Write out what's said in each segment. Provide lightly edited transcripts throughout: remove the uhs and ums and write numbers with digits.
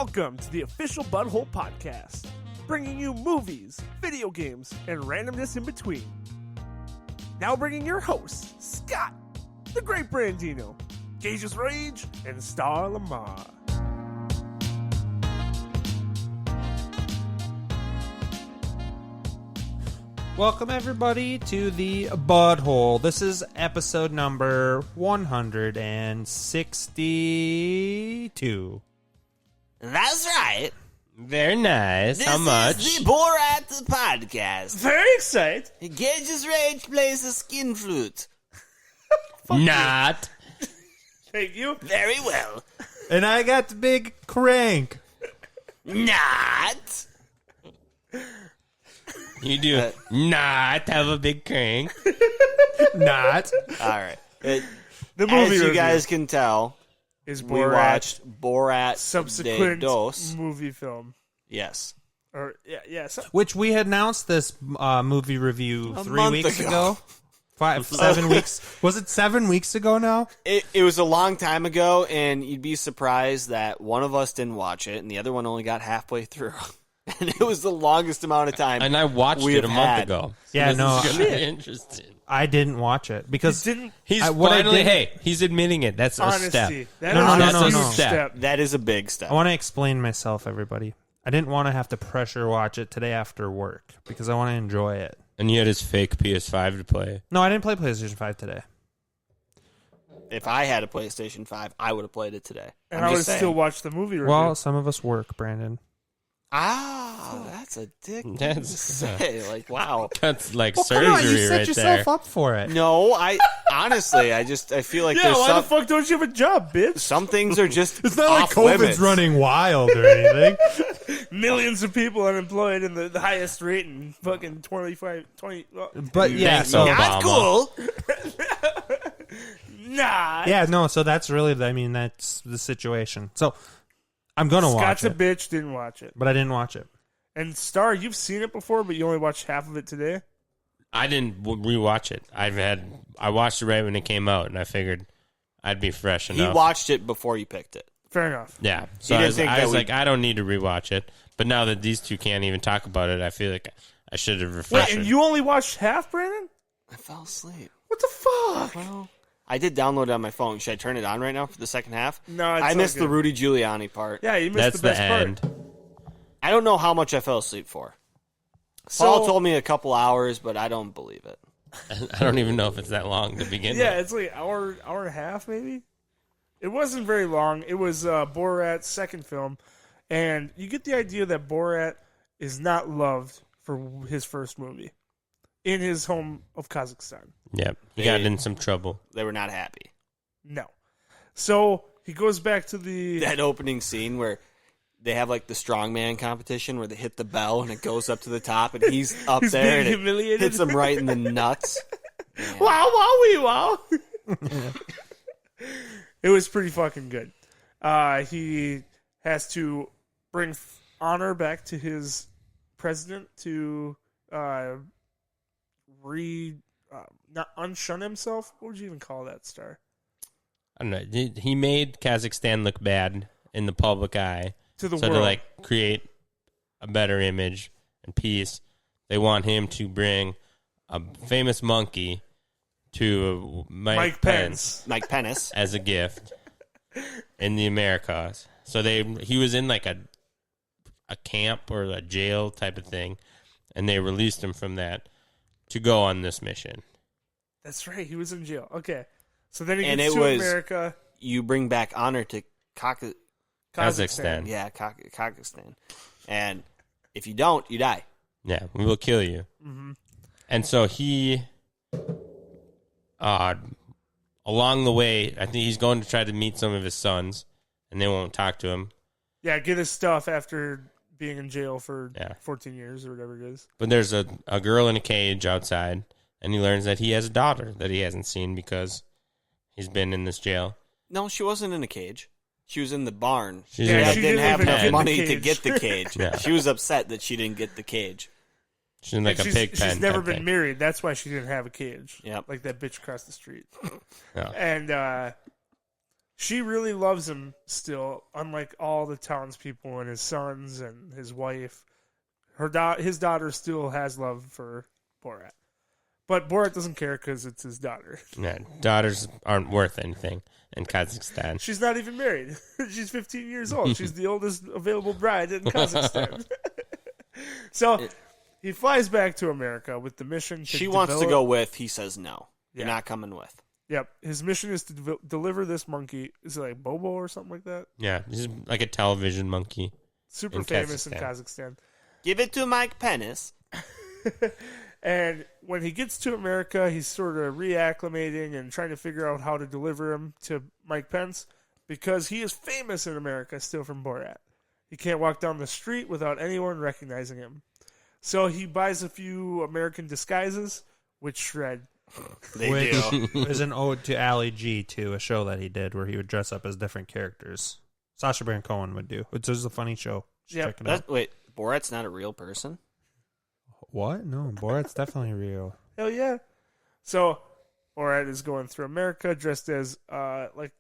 Welcome to the official Butthole Podcast, bringing you movies, video games, and randomness in between. Now bringing your hosts, Scott, the Great Brandino, Gage's Rage, and Star Lamar. Welcome, everybody, to the Butthole. This is episode number 162. That's right. Very nice. This How much? is the Borat podcast. Very excited. Gage's Rage plays a skin flute. Not. Thank you. Very well. And I got the big crank. Not. You do not have a big crank. Not. All right. The As movie you review guys can tell, is we Borat watched Borat subsequent de Dos. movie film. Yes. Or yeah. Which we had announced this movie review A 3 month weeks ago. ago. 7 weeks. Was it 7 weeks ago now? It was a long time ago, and you'd be surprised that one of us didn't watch it, and the other one only got halfway through. And it was the longest amount of time. And I watched we it a have month had. ago. Yeah, This no, is gonna be interesting. I didn't watch it because You didn't? He's what I finally, did- hey, he's admitting it. That's a Honesty. step. That No, is no, a no, no, huge no. step. That is a big step. I want to explain myself, everybody. I didn't want to have to pressure watch it today after work because I want to enjoy it. And you had his fake PS5 to play. No, I didn't play PlayStation 5 today. If I had a PlayStation 5, I would have played it today. And I'm I would just saying. still watch the movie review. Well, some of us work, Brandon. That's a dick thing to That's say. Like, wow. that's like Well, surgery come on, you set right yourself there. up for it. No, I honestly, I feel like yeah, there's why the fuck don't you have a job, bitch? some things are just It's not like off COVID's limits. running wild or anything. Millions of people unemployed and the highest rate in fucking 20. But yeah, Thanks, so Obama. Not cool. Nah. yeah, no, so that's really, that's the situation. So I'm gonna watch Scott's a it, bitch, didn't watch it. but I didn't watch it. And Star, you've seen it before, but you only watched half of it today? I didn't rewatch it. I watched it right when it came out, and I figured I'd be fresh He enough. watched it before you picked it. Fair enough. Yeah. So didn't I was, think I that was we- like, I don't need to rewatch it. But now that these two can't even talk about it, I feel like I should have Wait, refreshed and it. you only watched half, Brandon? I fell asleep. What the fuck? Well, I did download it on my phone. Should I turn it on right now for the second half? No, it's I all missed the good. Rudy Giuliani part. Yeah, you missed That's the best end. part. I don't know how much I fell asleep for. So- Paul told me a couple hours, but I don't believe it. I don't even know if it's that long to begin Yeah, with. it's like hour and a half, maybe. It wasn't very long. It was Borat's second film, and you get the idea that Borat is not loved for his first movie in his home of Kazakhstan. Yep. He got in some trouble. They were not happy. No. So he goes back to the That opening scene where they have like the strongman competition where they hit the bell and it goes up to the top and he's up He's there being and it humiliated. hits him right in the nuts. wow, wowie, wow. It was pretty fucking good. He has to bring honor back to his president to not unshun himself. What would you even call that, Star? I don't know. He made Kazakhstan look bad in the public eye. To the So world. to like create a better image and peace, they want him to bring a famous monkey to Mike Pence Mike Pence. as a gift in the Americas. So he was in like a camp or a jail type of thing, and they released him from that to go on this mission. That's right. He was in jail. Okay. So then he And gets it to was- America. You bring back honor to Kazakhstan. Yeah, Kazakhstan. And if you don't, you die. Yeah, we will kill you. Mm-hmm. And so he, along the way, I think he's going to try to meet some of his sons, and they won't talk to him. Yeah, get his stuff after being in jail for Yeah. 14 years or whatever it is. But there's a girl in a cage outside, and he learns that he has a daughter that he hasn't seen because he's been in this jail. No, she wasn't in a cage. She was in the barn. She's Yeah, in Dad she a, didn't didn't have even enough get the money to cage. get the cage. Yeah. She was upset that she didn't get the cage. she's in like a And pig pen. she's never type been thing. married. That's why she didn't have a cage. Yep. Like that bitch across the street. Yeah. And she really loves him still, unlike all the townspeople and his sons and his wife. His daughter still has love for Borat. But Borat doesn't care because it's his daughter. Yeah, daughters aren't worth anything in Kazakhstan. She's not even married. She's 15 years old. She's the oldest available bride in Kazakhstan. So he flies back to America with the mission to She wants to go with. He says no. You're Yeah. not coming with. Yep. His mission is to deliver this monkey. Is it like Bobo or something like that? Yeah, he's like a television monkey. Super In famous in Kazakhstan. Kazakhstan. Give it to Mike Pennis. And when he gets to America, he's sort of reacclimating and trying to figure out how to deliver him to Mike Pence because he is famous in America still from Borat. He can't walk down the street without anyone recognizing him. So he buys a few American disguises, which shred. They Which do. is an ode to Ali G, to a show that he did where he would dress up as different characters. Sacha Baron Cohen would do. Which is a funny show. Yep. Check it out. Wait, Borat's not a real person? What? No, Borat's definitely real. Hell yeah. So Borat is going through America dressed as like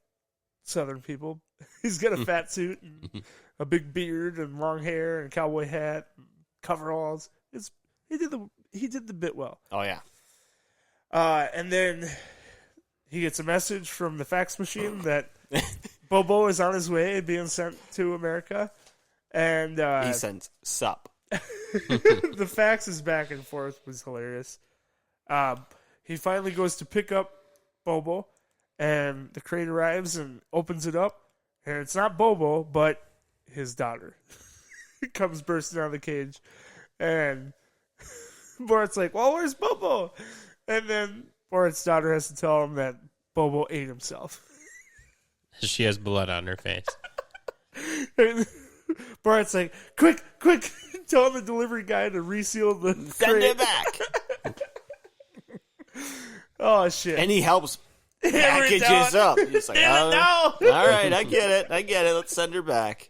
Southern people. He's got a fat suit and a big beard and long hair and cowboy hat and coveralls. He did the bit well. Oh, yeah. And then he gets a message from the fax machine that Bobo is on his way being sent to America. And He sends sup. the fax is back and forth was hilarious. He finally goes to pick up Bobo, and the crate arrives and opens it up, and it's not Bobo, but his daughter. Comes bursting out of the cage, and Borat's like, well, where's Bobo? And then Borat's daughter has to tell him that Bobo ate himself. She has blood on her face. And Borat's like, quick, tell the delivery guy to reseal the Send crate. it back. Oh, shit. And he helps Hammer it packages down. up. He's like, Damn it, all no! right, I get it. Let's send her back.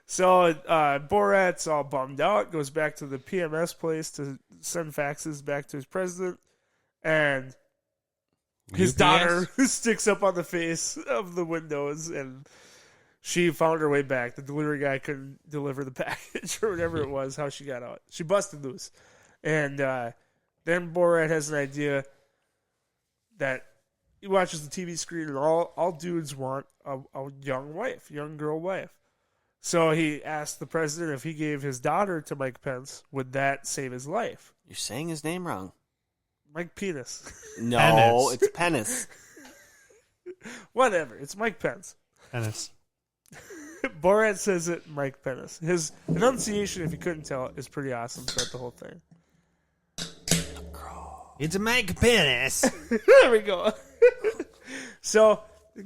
So Borat's all bummed out, goes back to the PMS place to send faxes back to his president, and his UPS? daughter sticks up on the face of the windows, and she found her way back. The delivery guy couldn't deliver the package or whatever it was, how she got out. She busted loose. And then Borat has an idea that he watches the TV screen, and all dudes want a young girl wife. So he asked the president if he gave his daughter to Mike Pence, would that save his life? You're saying his name wrong. Mike Penis. No, Pennis. it's Pennis. Whatever. It's Mike Pence. Ennis. Borat says it Mike Pence. His enunciation, if you couldn't tell, is pretty awesome throughout the whole thing. It's Mike Penis. There we go. So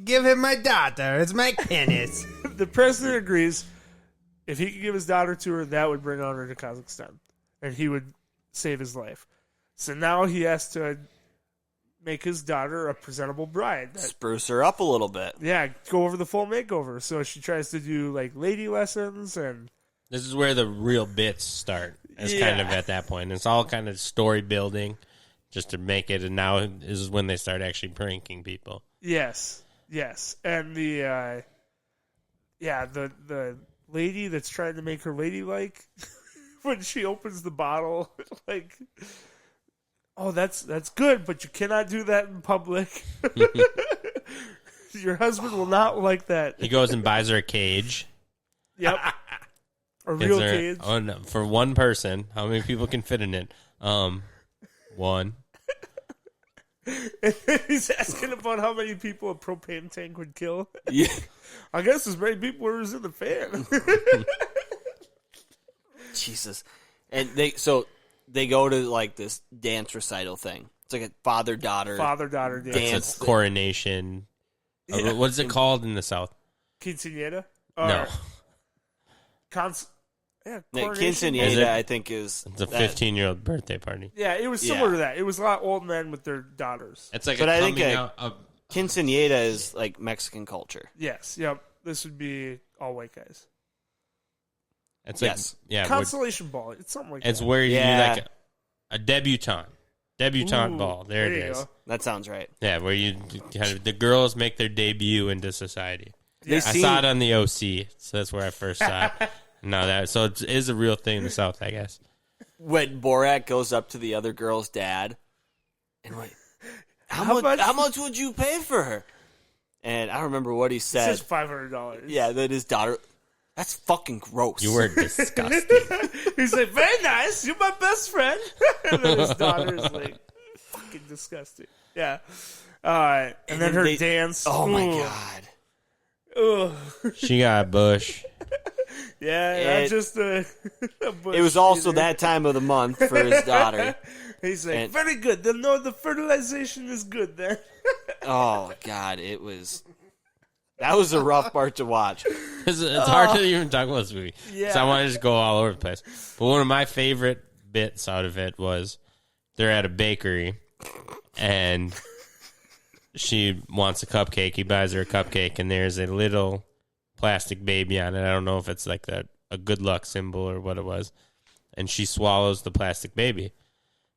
Give him my daughter. It's Mike Penis. the president agrees if he could give his daughter to her, that would bring honor to Kazakhstan. And he would save his life. So now he has to make his daughter a presentable bride. Spruce her up a little bit. Yeah, go over the full makeover. So she tries to do like lady lessons and This is where the real bits start. It's kind of at that point. It's all kind of story building just to make it, and now this is when they start actually pranking people. yes. And the the lady that's trying to make her ladylike when she opens the bottle, like, oh, that's good, but you cannot do that in public. Your husband will not like that. He goes and buys her a cage. Yep. A Gives real her- cage. Oh, no, for one person. How many people can fit in it? One. And he's asking about how many people a propane tank would kill. Yeah. I guess as many people as in the fan. Jesus. And they go to like this dance recital thing. It's like a father-daughter Father-daughter dance. dance. It's coronation. Yeah. What's it called in the South? Quinceañera? No. Coronation? Is it- Quinceañera, I think, is It's a that. 15-year-old birthday party. Yeah, it was similar to that. It was a lot of old men with their daughters. It's like But a I think coming a- out of... Quinceañera is like Mexican culture. Yes, yep. This would be all white guys. It's like, Yes. yeah, Constellation ball. It's something like it's that. where you Yeah. like a debutante. Debutante ball. There it you is. go. That sounds right. Yeah, where you kind of the girls make their debut into society. They I seem- saw it on the OC, so that's where I first saw it. So it is a real thing in the South, I guess. when Borat goes up to the other girl's dad and like, how much would you pay for her? And I don't remember what he It said. says $500. Yeah, that his daughter. That's fucking gross. You were disgusting. He's like, very nice. You're my best friend. And then his daughter is like, fucking disgusting. Yeah. And then her they- dance. Oh my Ooh. god. Ugh. She got a bush. Yeah, not just a bush It was also either. that time of the month for his daughter. He's like, and- very good. They'll know the fertilization is good then. Oh god, that was a rough part to watch. It's hard to even talk about this movie. Yeah. So I want to just go all over the place. But one of my favorite bits out of it was they're at a bakery and she wants a cupcake. He buys her a cupcake and there's a little plastic baby on it. I don't know if it's like a good luck symbol or what it was. And she swallows the plastic baby.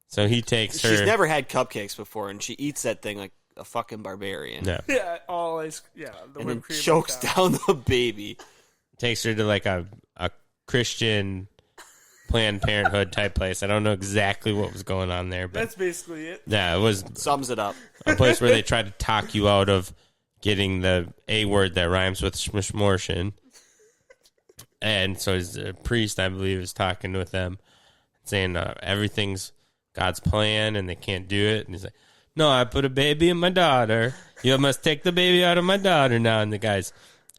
So he takes her. She's never had cupcakes before, and she eats that thing like a fucking barbarian. Yeah. Yeah, all ice. Yeah, the And then whipped cream chokes on top. down the baby. Takes her to like a Christian Planned Parenthood type place. I don't know exactly what was going on there, but That's basically it. yeah, it was Sums it up. a place where they try to talk you out of getting the A word that rhymes with smortion. And so his priest, I believe, is talking with them, saying everything's God's plan and they can't do it. And he's like, no, I put a baby in my daughter. You must take the baby out of my daughter now. And the guy's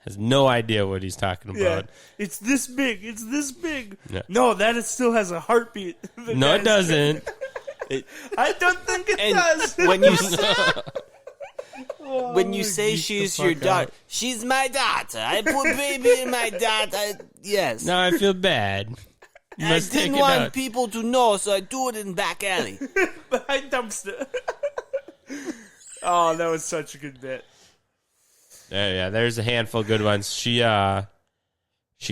has no idea what he's talking Yeah, about. it's this big. It's this big. Yeah. No, that it still has a heartbeat. The No, it guy's- doesn't. I don't think it And does. when you say geek she's the your fuck daughter, out. she's my daughter. I put baby in my daughter. Yes. Now I feel bad. You I must take didn't it want out. people to know, so I do it in back alley. Behind dumpster. Oh, that was such a good bit. Yeah, there's a handful of good ones. She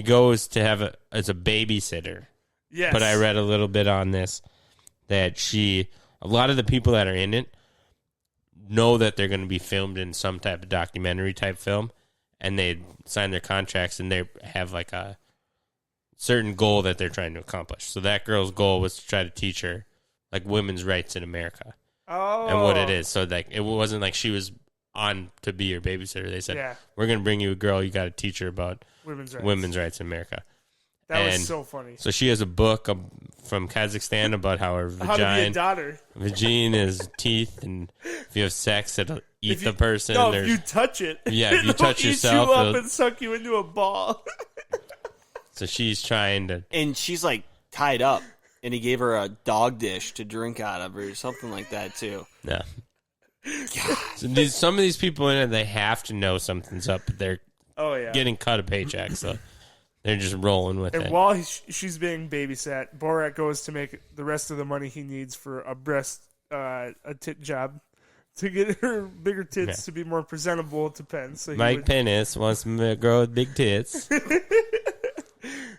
goes to have as a babysitter. Yes. But I read a little bit on this that a lot of the people that are in it know that they're going to be filmed in some type of documentary type film, and they sign their contracts and they have like a certain goal that they're trying to accomplish. So that girl's goal was to try to teach her like women's rights in America Oh. and what it is. So like it wasn't like she was on to be your babysitter. They said, Yeah. we're going to bring you a girl. You got to teach her about Women's rights. women's rights in America. That and was so funny. So she has a book from Kazakhstan about how her How to be a vagina daughter. is teeth, and if you have sex, it'll eat If you- the person. No, if There's- you touch it. Yeah, if you it'll touch eat yourself, you up it'll- and suck you into a ball. so she's trying to. And she's like tied up, and he gave her a dog dish to drink out of or something like that too. Yeah. So some of these people in it, they have to know something's up, but they're Oh yeah. getting cut a paycheck, so they're just rolling with And it. while she's being babysat, Borat goes to make the rest of the money he needs for a tit job to get her bigger tits Yeah. to be more presentable to Penn. So he Mike would- Penis wants a girl with big tits.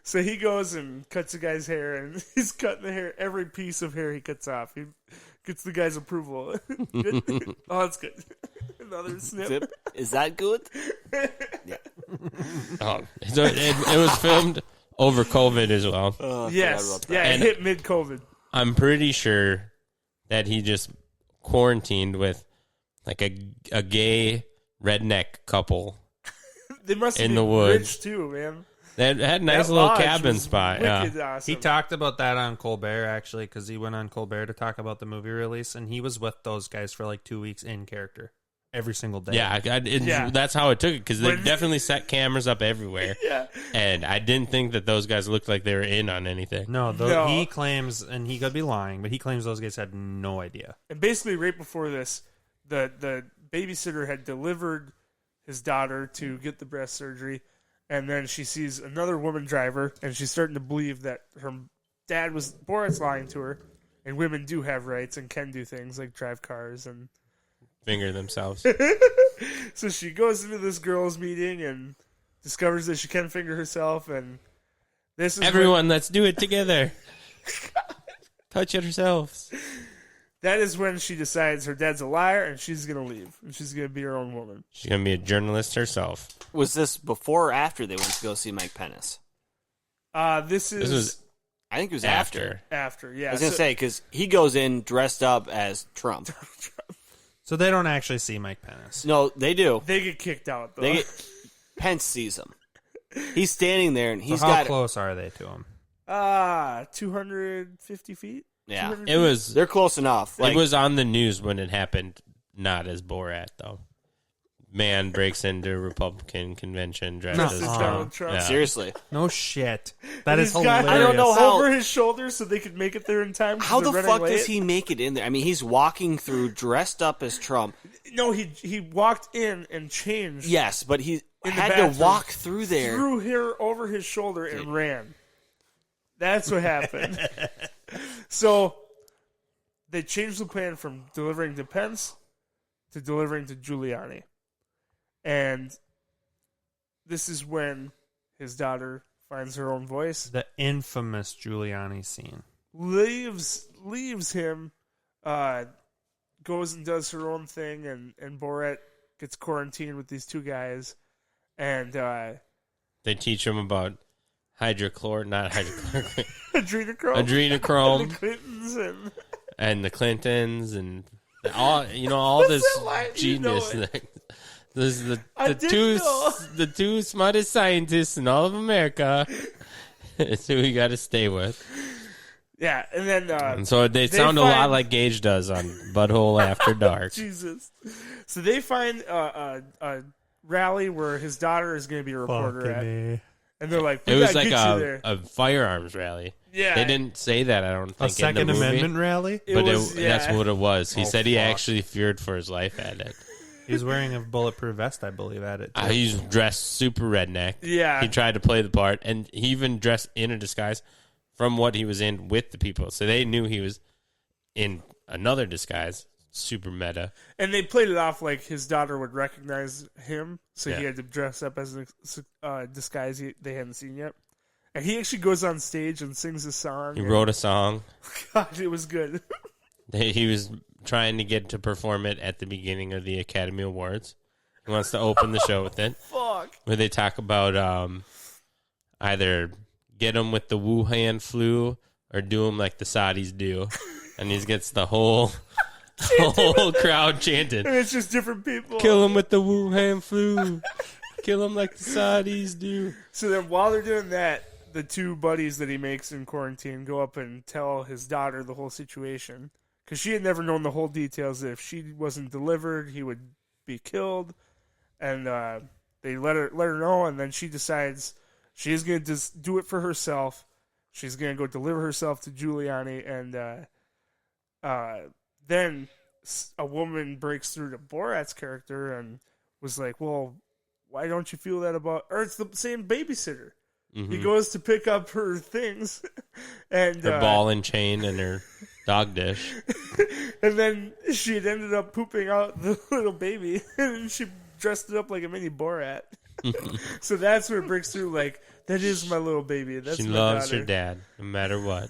So he goes and cuts the guy's hair, and he's cutting the hair, every piece of hair he cuts off. He gets the guy's approval. Good? Oh, that's good. Another snip. Zip. Is that good? Oh, so it was filmed over COVID as well. Oh, I Yes. forgot about that. Yeah, it And- hit mid-COVID. I'm pretty sure that he just quarantined with like a gay redneck couple They must In be the woods. rich, too, man. that had a nice That little lodge cabin was spot. Yeah. wicked awesome. He talked about that on Colbert, actually, because he went on Colbert to talk about the movie release, and he was with those guys for like 2 weeks in character every single day. Yeah, Yeah. that's how it took it because they When- definitely set cameras up everywhere, Yeah. and I didn't think that those guys looked like they were in on anything. No, No. he claims, and he could be lying, but he claims those guys had no idea. And basically, right before this, the babysitter had delivered his daughter to get the breast surgery, and then she sees another woman driver, and she's starting to believe that her dad was Borat's lying to her, and women do have rights and can do things like drive cars, and Finger themselves. so she goes into this girls' meeting and discovers that she can finger herself, and this is Everyone, let's do it together. Touch yourselves. that is when she decides her dad's a liar and she's going to leave. And she's going to be her own woman. She's going to be a journalist herself. Was this before or after they went to go see Mike Pence? This was I think it was after. After, yeah. I was going to say, because he goes in dressed up as Trump. So they don't actually see Mike Pence. No, they do. They get kicked out, though. Pence sees him. He's standing there, and he's So how got... close are they to him? 250 feet? Yeah. 200 It feet? was. They're close enough. It was on the news when it happened. Not as Borat though. Man breaks into a Republican convention dressed No. as Donald Trump. Trump. Yeah. Seriously. No shit. That He's is got- hilarious. I don't know how- over his shoulder so they could make it there in time. 'cause How they're the running fuck late. does he make it in there? I mean, he's walking through dressed up as Trump. No, he walked in and changed. Yes, but he In the had to bathroom. walk through there. Threw her over his shoulder and ran. That's what happened. So they changed the plan from delivering to Pence to delivering to Giuliani. And this is when his daughter finds her own voice, The infamous Giuliani scene. leaves him, goes and does her own thing, and Borat gets quarantined with these two guys. And They teach him about not hydrochloric, adrenochrome. adrenochrome, The Clintons and the Clintons, and all this that line? You genius. know This is I didn't know. the two smartest scientists in all of America. It's who we got to stay with. yeah, and then And so they sound a lot like Gage does on Butthole After Dark. Jesus. So they find a rally where his daughter is going to be a reporter at, and they're like, It "We was gotta like get you there." a firearms rally. Yeah, They didn't say that, I don't think, A in Second the movie, Amendment rally? It but was, that's yeah. what it was. He Oh, said he fuck. actually feared for his life at it. He was wearing a bulletproof vest, I believe, at it. Too. He's dressed super redneck. Yeah. He tried to play the part, and he even dressed in a disguise from what he was in with the people. So they knew he was in another disguise, super meta. And they played it off like his daughter would recognize him, so he Yeah. had to dress up as a disguise they hadn't seen yet. And he actually goes on stage and sings a song. He wrote a song. God, it was good. He was trying to get to perform it at the beginning of the Academy Awards. He wants to open the show with it, Fuck. where they talk about either get him with the Wuhan flu or do him like the Saudis do. And he gets the whole crowd chanting. And it's just different people. Kill him with the Wuhan flu. Kill him like the Saudis do. So then while they're doing that, the two buddies that he makes in quarantine go up and tell his daughter the whole situation. Because she had never known the whole details. That if she wasn't delivered, he would be killed. And they let her know, and then she decides she's going to just do it for herself. She's going to go deliver herself to Giuliani. And then a woman breaks through to Borat's character and was like, well, why don't you feel that about... Or it's the same babysitter. Mm-hmm. He goes to pick up her things, and Her ball and chain and her dog dish. and then she had ended up pooping out the little baby, and she dressed it up like a mini Borat. So that's where it breaks through. Like, that is my little baby. That's She my loves daughter. her dad, no matter what.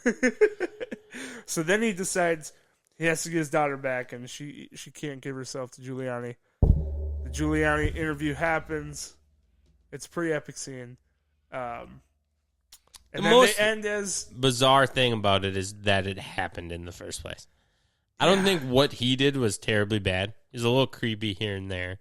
So then he decides he has to get his daughter back, and she can't give herself to Giuliani. The Giuliani interview happens. It's a pretty epic scene. And The then most- they end as Bizarre thing about it is that it happened in the first place. I don't think what he did was terribly bad. He's a little creepy here and there.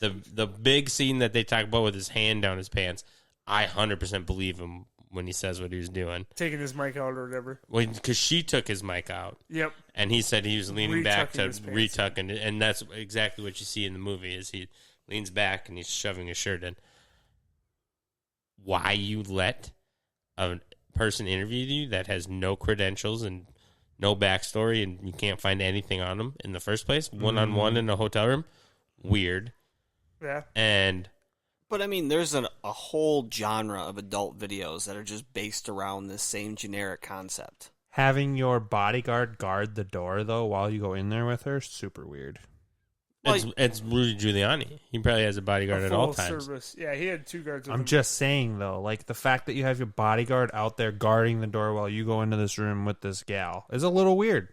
The big scene that they talk about with his hand down his pants, I 100% believe him when he says what he was doing. taking his mic out or whatever. Because she took his mic out, Yep. and he said he was leaning back to Retucking his pants. retuck, and that's exactly what you see in the movie, is he leans back and he's shoving his shirt in. Why you let a person interview you that has no credentials and no backstory and you can't find anything on them in the first place, one-on-one in a hotel room? Weird. Yeah. And But I mean, there's a whole genre of adult videos that are just based around this same generic concept. Having your bodyguard guard the door, though, while you go in there with her, super weird. it's Rudy Giuliani. He probably has a bodyguard at all Full times. service. Yeah, he had two guards with I'm him. just saying, though, like, the fact that you have your bodyguard out there guarding the door while you go into this room with this gal is a little weird.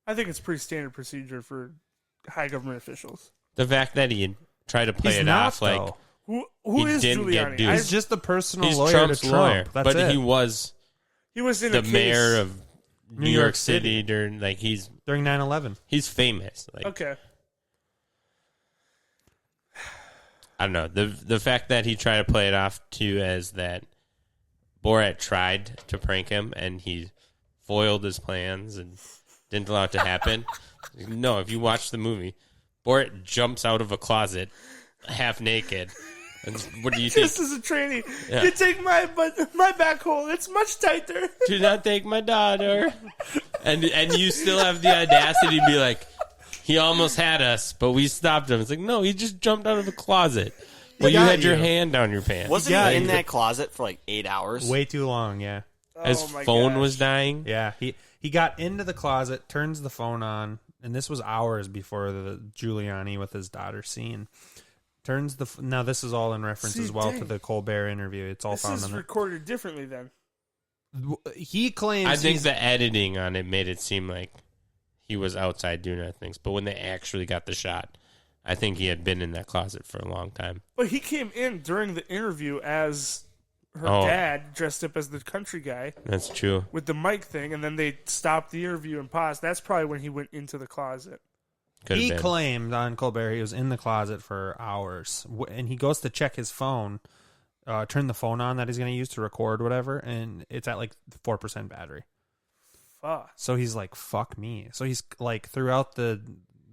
I think it's pretty standard procedure for high government officials. The fact that he tried to play He's it not, off like though. Who He is didn't get Giuliani? due. He's just the personal he's lawyer Trump's to Trump. lawyer, That's but it. he was He was in the a case. mayor of New York York City during like during 9/11. he's famous. Like Okay. I don't know the fact that he tried to play it off too as that Borat tried to prank him and he foiled his plans and didn't allow it to happen. No, if you watch the movie, Borat jumps out of a closet half naked. And what do you think? Just as a trainee, Yeah. you take my back hole. It's much tighter. Do not take my daughter. And you still have the audacity to be like, he almost had us, but we stopped him. It's like, no, he just jumped out of the closet. Well, you got had your you. hand down your pants. Wasn't Yeah, he in he- that closet for like 8 hours? Way too long, yeah. His Oh my phone gosh. was dying. Yeah, he got into the closet, turns the phone on, and this was hours before the Giuliani with his daughter scene. Turns the now this is all in reference See, as well dang. to the Colbert interview. It's all This found is on the. recorded differently then. He claims I think he's- the editing on it made it seem like he was outside doing other things. But when they actually got the shot, I think he had been in that closet for a long time. But he came in during the interview as her Oh. dad, dressed up as the country guy That's true. with the mic thing, and then they stopped the interview and paused. That's probably when he went into the closet. Could he have been. claimed on Colbert he was in the closet for hours, and he goes to check his phone, turn the phone on that he's going to use to record whatever, and it's at like 4% battery. Fuck. So he's like, "Fuck me." So he's like, throughout the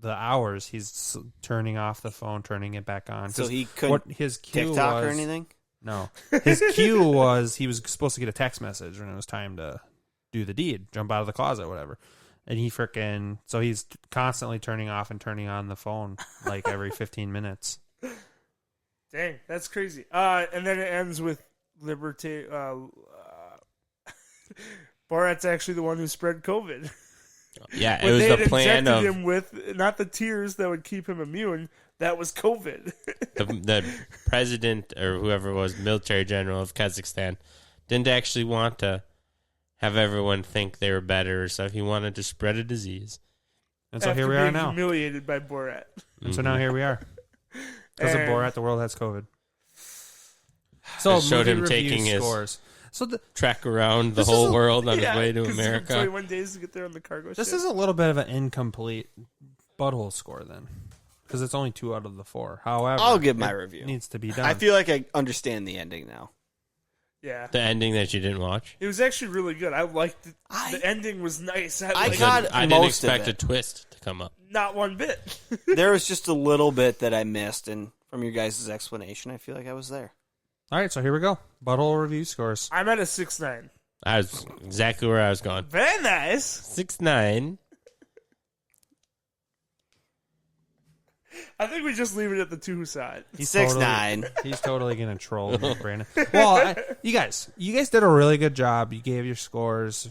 hours, he's turning off the phone, turning it back on. So 'Cause he couldn't what his cue TikTok was, or anything? No, his cue was he was supposed to get a text message when it was time to do the deed, jump out of the closet, whatever. And he frickin' so he's constantly turning off and turning on the phone like every 15 minutes. Dang, that's crazy. And then it ends with Liberty. Borat's actually the one who spread COVID. Yeah, it When was they the had plan injected of him with not the tears that would keep him immune. That was COVID. the president or whoever it was, military general of Kazakhstan, didn't actually want to have everyone think they were better or stuff. He wanted to spread a disease. And so After here we are being now. humiliated by Borat. And so now here we are. Because of And- Borat, the world has COVID. So It showed movie him review taking his- scores. So Track around the This whole is a- world on Yeah, his way to 'cause it took America. 21 days to get there on the cargo this ship. is a little bit of an incomplete butthole score then, because it's only 2 out of the 4. However, I'll give my it review. Needs to be done. I feel like I understand the ending now. Yeah. The ending that you didn't watch. It was actually really good. I liked it. I- The ending was nice. I liked got it. I didn't most of expect a it. twist to come up. Not one bit. There was just a little bit that I missed, and from your guys' explanation, I feel like I was there. All right, so here we go. Butthole review scores. I'm at a 6.9. I was exactly where I was going. Very nice. 6'9". I think we just leave it at the 2 who saw it. He's 6'9". He's totally gonna troll me, Brandon. Well, you guys did a really good job. You gave your scores.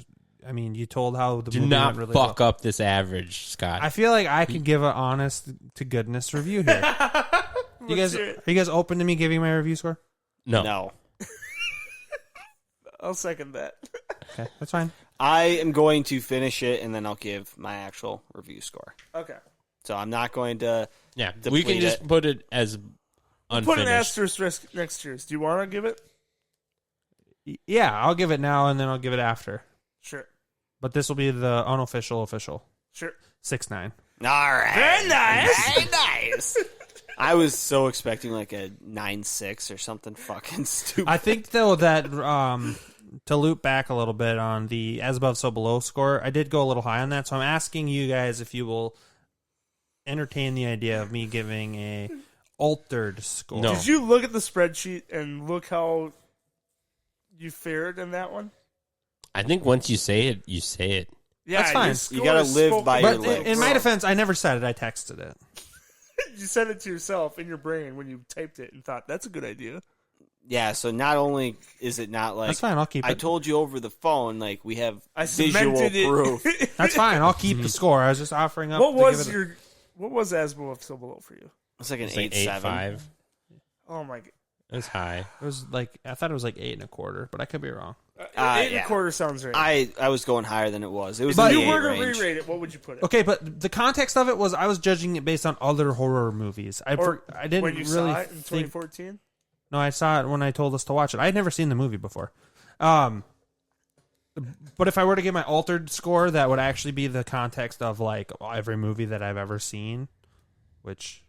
I mean, you told how the Do movie not went really fuck well. up this average, Scott. I feel like I could give an honest to goodness review here. You guys, hear are it. you guys open to me giving my review score? no. No. I'll second that. Okay, that's fine. I am going to finish it, and then I'll give my actual review score. Okay. So I'm not going to... Yeah, Deplete we can just it. put it as Put an unfinished. asterisk next to yours. Do you want to give it? Yeah, I'll give it now, and then I'll give it after. Sure. But this will be the unofficial official Sure. 6.9. All right. Very nice. Very nice. I was so expecting like a 9.6 or something fucking stupid. I think though that to loop back a little bit on the as above so below score, I did go a little high on that. So I'm asking you guys if you will entertain the idea of me giving a altered score. No. Did you look at the spreadsheet and look how you fared in that one? I think once you say it, you say it. Yeah, That's fine. your You score gotta is live spoken by But your for lips. in my itself. defense, I never said it. I texted it. You said it to yourself in your brain when you typed it and thought, that's a good idea. Yeah, so not only is it not like... That's fine. I'll keep I it. told you over the phone, like, we have I visual cemented proof. it. That's fine. I'll keep the score. I was just offering up. What to was give it what was as above so below for you? It's like an It's like 8.7. 8.5. Oh my god. It's high. It was like I thought it was like 8.25, but I could be wrong. 8.25 sounds right. I was going higher than it was. It was If in the you 8 were to range. re-rate it, what would you put it? Okay, but the context of it was I was judging it based on other horror movies. I didn't when you really saw it in think. 2014? No, I saw it when I told us to watch it. I had never seen the movie before. But if I were to give my altered score, that would actually be the context of like every movie that I've ever seen, which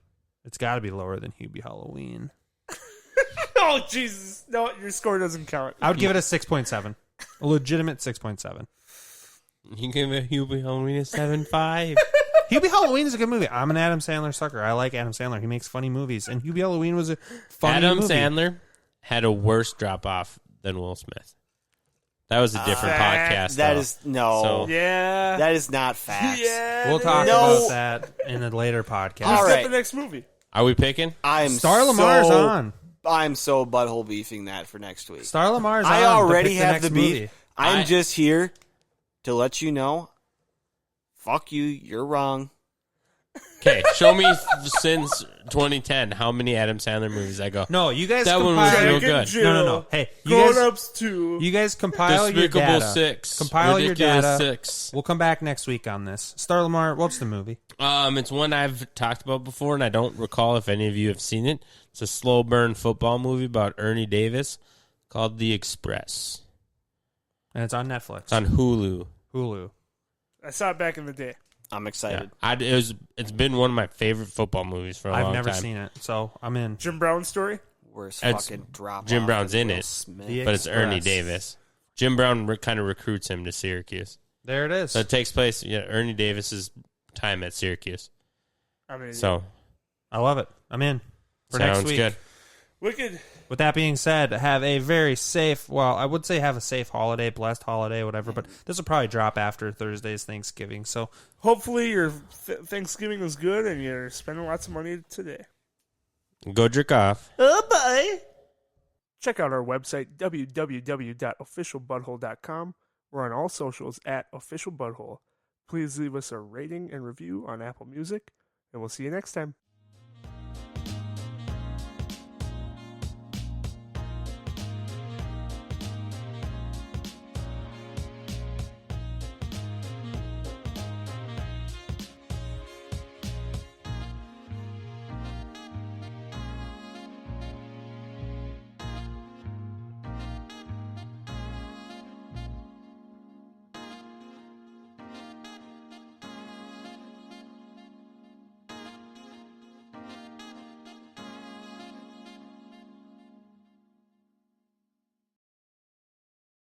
it's got to be lower than Hubie Halloween. Oh, Jesus. No, your score doesn't count. I would give it a 6.7. A legitimate 6.7. You give it Hubie Halloween a 7.5. Hubie Halloween is a good movie. I'm an Adam Sandler sucker. I like Adam Sandler. He makes funny movies. And Hubie Halloween was a funny Adam movie. Sandler had a worse drop off than Will Smith. That was a different podcast. That though. is no. So- Yeah. That is not facts. Yeah. We'll talk No. about that in a later podcast. All Who's right. got the next movie? Are we picking? I'm Star Lamar's on. I'm so butthole beefing that for next week. Star Lamar's I on. already to pick have the the next beef. movie. I'm just here to let you know. Fuck you. You're wrong. Okay, show me since 2010 how many Adam Sandler movies I go. No, you guys That one was compile. real Jack and good. Jill, No. Hey, Grown Ups 2. you guys compile your Despicable data. 6. Compile your Ridiculous data. 6. We'll come back next week on this. Star Lamar, what's the movie? It's one I've talked about before, and I don't recall if any of you have seen it. It's a slow burn football movie about Ernie Davis called The Express. And it's on Netflix. It's on Hulu. Hulu. I saw it back in the day. I'm Yeah, excited. it's been one of my favorite football movies for a long I've never time. seen it, so I'm in. Jim Brown story? Worst It's- fucking drop. Jim off Brown's of in Will it. Smith. The- But it's Ernie Express. Davis. Jim Brown kind of recruits him to Syracuse. There it is. So it takes place, Ernie Davis's time at Syracuse. I mean, So I love it. I'm in for sounds next week. good. Wicked. With that being said, have a very safe, well, I would say have a safe holiday, blessed holiday, whatever, but this will probably drop after Thursday's Thanksgiving. So Hopefully your Thanksgiving was good and you're spending lots of money today. Go jerk off. Oh, bye. Check out our website, www.officialbutthole.com. We're on all socials at officialbutthole. Please leave us a rating and review on Apple Music, and we'll see you next time.